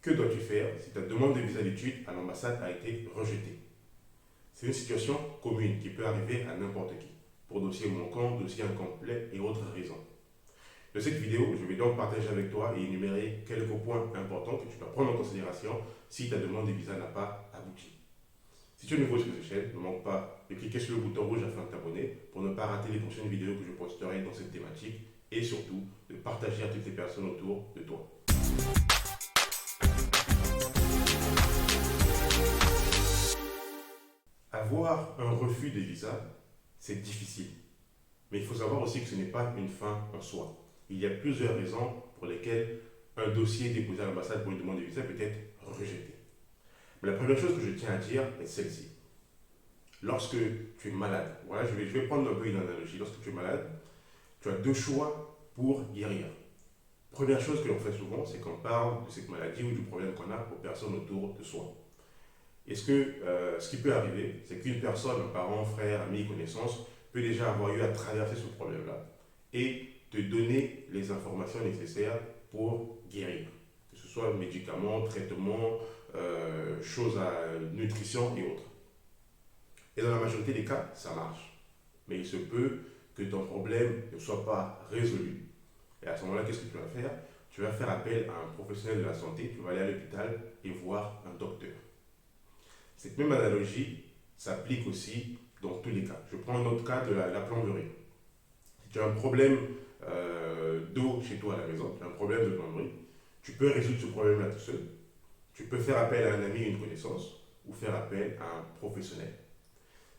Que dois-tu faire si ta demande de visa d'études à l'ambassade a été rejetée? C'est une situation commune qui peut arriver à n'importe qui, pour dossier manquant, dossier incomplet et autres raisons. Dans cette vidéo, je vais donc partager avec toi et énumérer quelques points importants que tu dois prendre en considération si ta demande de visa n'a pas abouti. Si tu es nouveau sur cette chaîne, ne manque pas de cliquer sur le bouton rouge afin de t'abonner pour ne pas rater les prochaines vidéos que je posterai dans cette thématique et surtout de partager à toutes les personnes autour de toi. Avoir un refus de visa, c'est difficile. Mais il faut savoir aussi que ce n'est pas une fin en soi. Il y a plusieurs raisons pour lesquelles un dossier déposé à l'ambassade pour une demande de visa peut être rejeté. Mais la première chose que je tiens à dire est celle-ci. Lorsque tu es malade, voilà, je vais prendre un peu une analogie. Lorsque tu es malade, tu as deux choix pour guérir. Première chose que l'on fait souvent, c'est qu'on parle de cette maladie ou du problème qu'on a aux personnes autour de soi. Ce qui peut arriver, c'est qu'une personne, un parent, frère, ami, connaissance, peut déjà avoir eu à traverser ce problème-là et te donner les informations nécessaires pour guérir. Que ce soit médicaments, traitements, choses à nutrition et autres. Et dans la majorité des cas, ça marche. Mais il se peut que ton problème ne soit pas résolu. Et à ce moment-là, qu'est-ce que tu vas faire? Tu vas faire appel à un professionnel de la santé, tu vas aller à l'hôpital et voir un docteur. Cette même analogie s'applique aussi dans tous les cas. Je prends un autre cas de la plomberie. Si tu as un problème d'eau chez toi à la maison, tu as un problème de plomberie, tu peux résoudre ce problème-là tout seul. Tu peux faire appel à un ami, une connaissance, ou faire appel à un professionnel.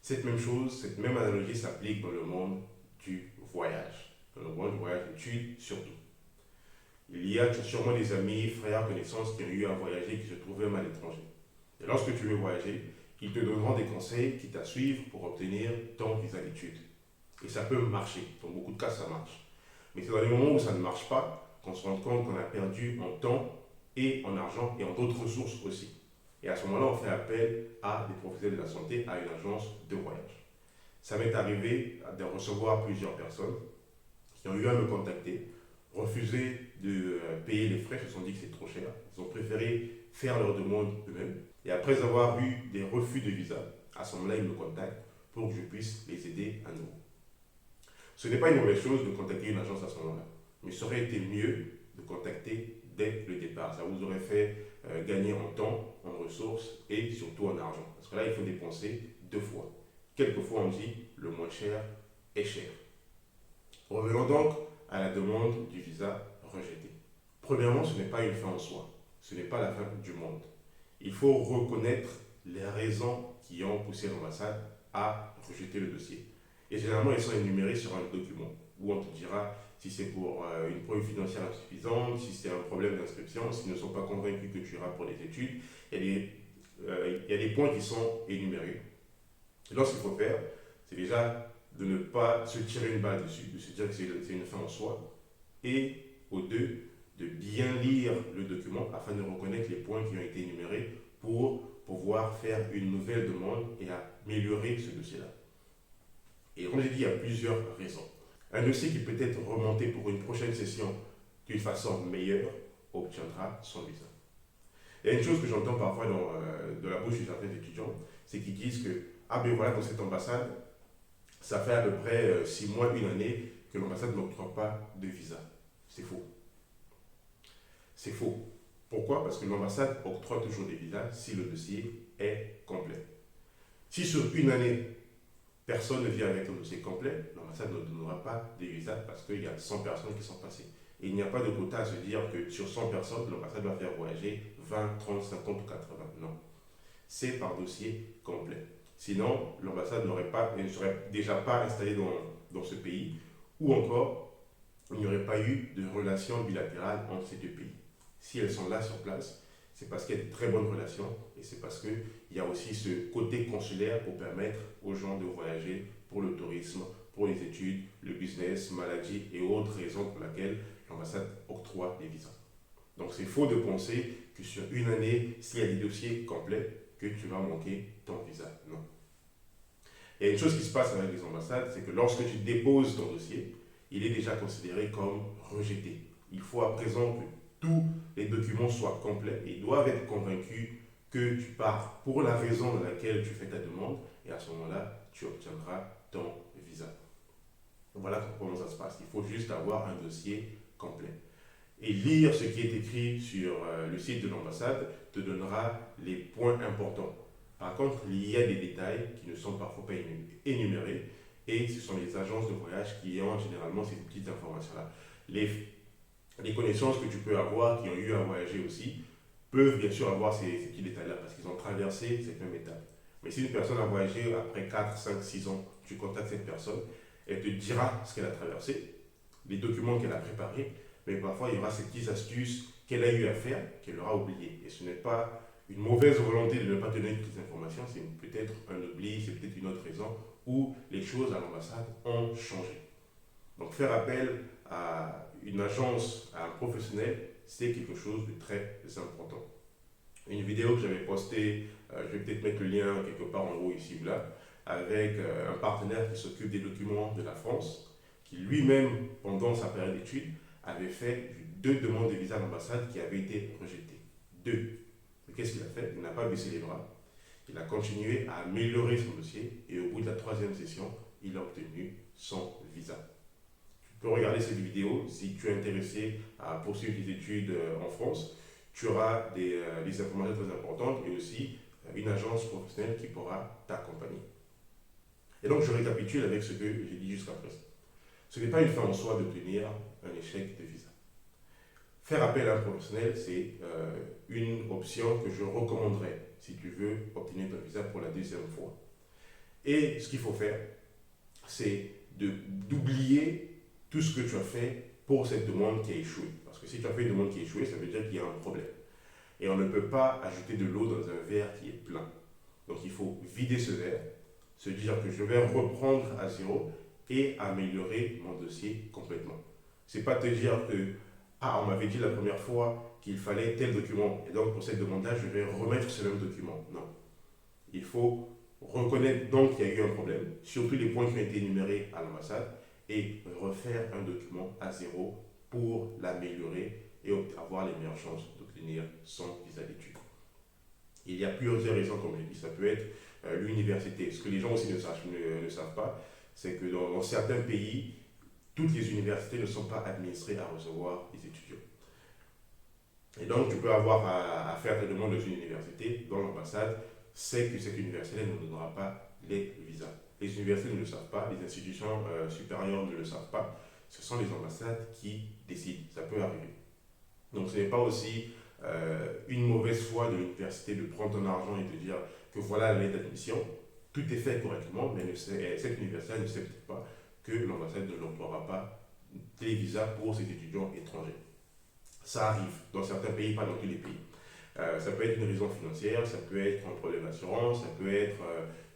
Cette même chose, cette même analogie s'applique dans le monde du voyage. Dans le monde du voyage d'études surtout. Il y a sûrement des amis, frères, connaissances qui ont eu à voyager, qui se trouvaient même à l'étranger. Et lorsque tu veux voyager, ils te donneront des conseils qui à suivre pour obtenir ton visa d'études. Et ça peut marcher. Dans beaucoup de cas, ça marche. Mais c'est dans les moments où ça ne marche pas qu'on se rend compte qu'on a perdu en temps et en argent et en d'autres ressources aussi. Et à ce moment-là, on fait appel à des professionnels de la santé, à une agence de voyage. Ça m'est arrivé de recevoir plusieurs personnes qui ont eu à me contacter, refusé de payer les frais, se sont dit que c'est trop cher. Ils ont préféré faire leur demande eux-mêmes. Et après avoir eu des refus de visa, à ce moment-là, ils me contactent pour que je puisse les aider à nouveau. Ce n'est pas une mauvaise chose de contacter une agence à ce moment-là, mais ça aurait été mieux de contacter dès le départ. Ça vous aurait fait gagner en temps, en ressources et surtout en argent. Parce que là, il faut dépenser deux fois. Quelquefois, on dit le moins cher est cher. Revenons donc à la demande du visa rejeté. Premièrement, ce n'est pas une fin en soi. Ce n'est pas la fin du monde. Il faut reconnaître les raisons qui ont poussé l'ambassade à rejeter le dossier. Et généralement, elles sont énumérées sur un document où on te dira si c'est pour une preuve financière insuffisante, si c'est un problème d'inscription, s'ils ne sont pas convaincus que tu iras pour les études. Il y a des points qui sont énumérés. Et donc, ce qu'il faut faire, c'est déjà de ne pas se tirer une balle dessus, de se dire que c'est une fin en soi, et aux deux, de bien lire le document afin de reconnaître les points qui ont été énumérés pour pouvoir faire une nouvelle demande et améliorer ce dossier-là. Et comme j'ai dit, il y a plusieurs raisons. Un dossier qui peut être remonté pour une prochaine session d'une façon meilleure obtiendra son visa. Il y a une chose que j'entends parfois de la bouche de certains étudiants, c'est qu'ils disent que, ah ben voilà, dans cette ambassade, ça fait à peu près 6 mois, une année que l'ambassade n'octroie pas de visa. C'est faux. C'est faux. Pourquoi? Parce que l'ambassade octroie toujours des visas si le dossier est complet. Si sur une année, personne ne vient avec un dossier complet, l'ambassade ne donnera pas de visa parce qu'il y a 100 personnes qui sont passées. Et il n'y a pas de quota à se dire que sur 100 personnes, l'ambassade va faire voyager 20, 30, 50 ou 80. Non. C'est par dossier complet. Sinon, l'ambassade ne serait déjà pas installée dans ce pays, ou encore, il n'y aurait pas eu de relations bilatérales entre ces deux pays. Si elles sont là sur place, c'est parce qu'il y a de très bonnes relations et c'est parce qu'il y a aussi ce côté consulaire pour permettre aux gens de voyager pour le tourisme, pour les études, le business, maladie et autres raisons pour lesquelles l'ambassade octroie des visas. Donc c'est faux de penser que sur une année, s'il y a des dossiers complets, que tu vas manquer ton visa. Non. Il y a une chose qui se passe avec les ambassades, c'est que lorsque tu déposes ton dossier, il est déjà considéré comme rejeté. Il faut à présent que tous les documents soient complets. Ils doivent être convaincus que tu pars pour la raison dans laquelle tu fais ta demande et à ce moment-là, tu obtiendras ton visa. Voilà comment ça se passe. Il faut juste avoir un dossier complet. Et lire ce qui est écrit sur le site de l'ambassade te donnera les points importants. Par contre, il y a des détails qui ne sont parfois pas énumérés et ce sont les agences de voyage qui ont généralement ces petites informations-là. Les connaissances que tu peux avoir, qui ont eu à voyager aussi, peuvent bien sûr avoir ces petits détails-là parce qu'ils ont traversé cette même étape. Mais si une personne a voyagé après 4, 5, 6 ans, tu contactes cette personne, elle te dira ce qu'elle a traversé, les documents qu'elle a préparés, mais parfois il y aura ces petites astuces qu'elle a eu à faire, qu'elle aura oubliées. Et ce n'est pas une mauvaise volonté de ne pas te donner toutes les informations, c'est peut-être un oubli, c'est peut-être une autre raison où les choses à l'ambassade ont changé. Donc faire appel à une agence, à un professionnel, c'est quelque chose de très important. Une vidéo que j'avais postée, je vais peut-être mettre le lien quelque part en haut ici ou là, avec un partenaire qui s'occupe des documents de la France, qui lui-même, pendant sa période d'études, avait fait 2 demandes de visa à l'ambassade qui avaient été rejetées. 2. Mais qu'est-ce qu'il a fait? Il n'a pas baissé les bras. Il a continué à améliorer son dossier et au bout de la 3e session, il a obtenu son visa. Tu peux regarder cette vidéo si tu es intéressé à poursuivre tes études en France. Tu auras des informations très importantes et aussi une agence professionnelle qui pourra t'accompagner. Et donc je récapitule avec ce que j'ai dit jusqu'à présent. Ce n'est pas une fin en soi d'obtenir un échec de visa. Faire appel à un professionnel, c'est une option que je recommanderais si tu veux obtenir ton visa pour la 2e fois. Et ce qu'il faut faire, c'est d'oublier tout ce que tu as fait pour cette demande qui a échoué. Parce que si tu as fait une demande qui a échoué, ça veut dire qu'il y a un problème. Et on ne peut pas ajouter de l'eau dans un verre qui est plein. Donc il faut vider ce verre, se dire que je vais reprendre à zéro et améliorer mon dossier complètement. C'est pas te dire que on m'avait dit la première fois qu'il fallait tel document et donc pour cette demande-là, je vais remettre ce même document. Non. Il faut reconnaître donc qu'il y a eu un problème, surtout les points qui ont été énumérés à l'ambassade, et refaire un document à zéro pour l'améliorer et avoir les meilleures chances d'obtenir son visa d'études. Il y a plusieurs raisons, comme je l'ai dit. Ça peut être l'université. Ce que les gens aussi ne savent pas, c'est que dans certains pays, toutes les universités ne sont pas administrées à recevoir les étudiants. Et donc, tu peux avoir à faire ta demande dans une université, dans l'ambassade, c'est que cette université ne donnera pas les visas. Les universités ne le savent pas, les institutions supérieures ne le savent pas. Ce sont les ambassades qui décident. Ça peut arriver. Donc, ce n'est pas aussi une mauvaise foi de l'université de prendre ton argent et de dire que voilà la lettre d'admission. Tout est fait correctement, mais cette université ne sait peut-être pas que l'ambassade ne l'emploiera pas des visas pour ses étudiants étrangers. Ça arrive dans certains pays, pas dans tous les pays. Ça peut être une raison financière, ça peut être un problème d'assurance, ça peut être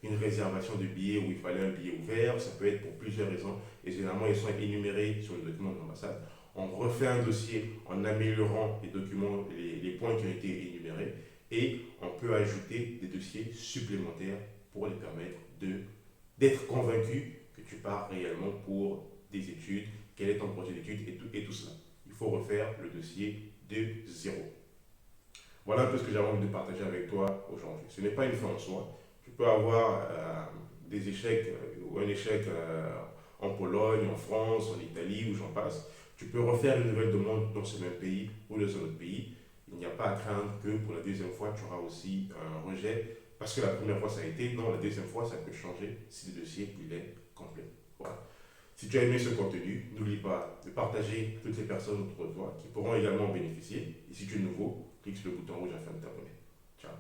une réservation de billets où il fallait un billet ouvert, ça peut être pour plusieurs raisons. Et généralement, ils sont énumérés sur le document de l'ambassade. On refait un dossier en améliorant les documents, les points qui ont été énumérés, et on peut ajouter des dossiers supplémentaires pour les permettre d'être convaincu que tu pars réellement pour des études, quel est ton projet d'études et tout cela. Il faut refaire le dossier de zéro. Voilà un peu ce que j'avais envie de partager avec toi aujourd'hui. Ce n'est pas une fin en soi. Tu peux avoir des échecs ou un échec en Pologne, en France, en Italie, où j'en passe. Tu peux refaire une nouvelle demande dans ce même pays ou dans un autre pays. Il n'y a pas à craindre que pour la 2e fois, tu auras aussi un rejet. Parce que la première fois, ça a été. Non, la 2e fois, ça peut changer si le dossier il est complet. Voilà. Si tu as aimé ce contenu, n'oublie pas de partager toutes les personnes autour de toi qui pourront également en bénéficier. Et si tu es nouveau, clique sur le bouton rouge afin de t'abonner. Ciao.